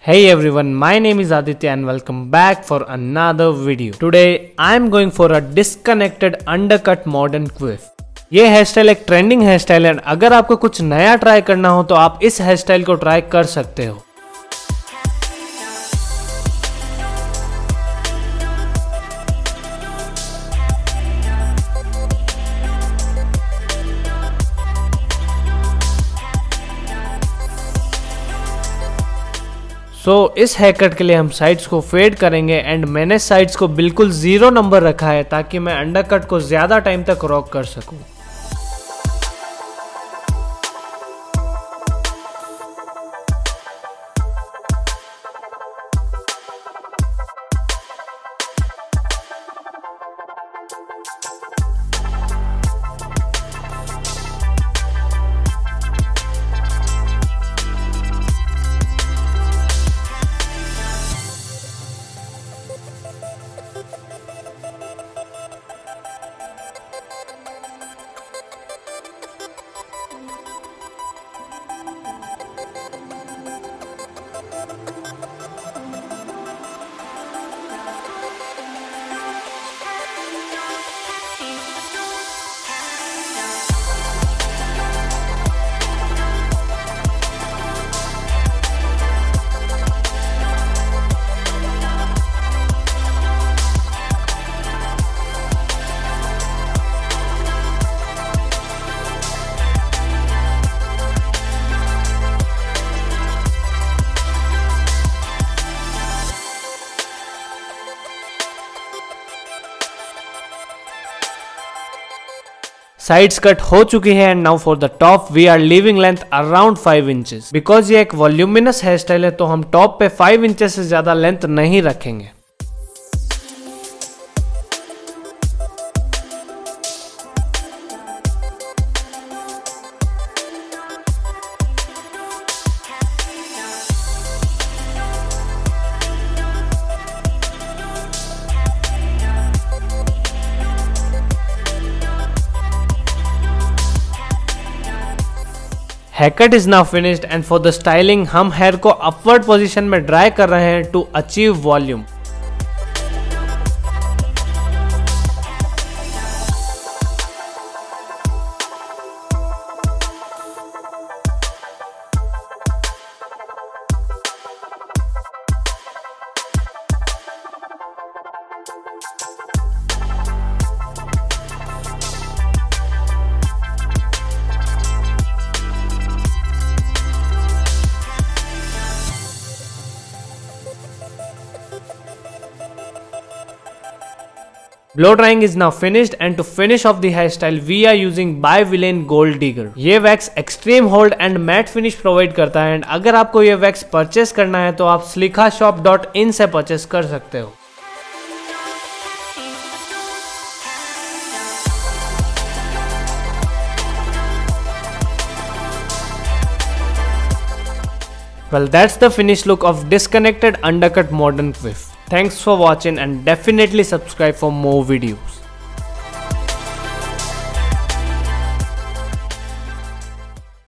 Hey everyone, my name is Aditya and welcome back for another video. Today I am going for a disconnected undercut modern quiff. ये hair style एक trending hair style है। अगर आपको कुछ नया try करना हो तो आप इस हेयर स्टाइल को ट्राई कर सकते हो। इस हेयर कट के लिए हम साइड्स को फेड करेंगे एंड मैंने साइड्स को बिल्कुल 0 नंबर रखा है ताकि मैं अंडरकट को ज्यादा टाइम तक रॉक कर सकूं। साइड्स कट हो चुकी है and now for the top we are leaving length around 5 inches. Because ये एक वॉल्यूमिनस हेयर स्टाइल है तो हम टॉप पे 5 इंचेस से ज्यादा लेंथ नहीं रखेंगे। Haircut is now finished and for the styling हम हेयर को अपवर्ड पोजीशन में ड्राई कर रहे हैं to achieve volume. Blow drying is now finished and to finish off the hairstyle we are using Backhead Gold Digger। ये wax extreme hold and matte finish provide करता है and अगर आपको ये वैक्स परचेस करना है तो आप slikhashop.in से परचेस कर सकते हो। Well, that's the finished look of disconnected undercut modern quiff. Thanks for watching and definitely subscribe for more videos.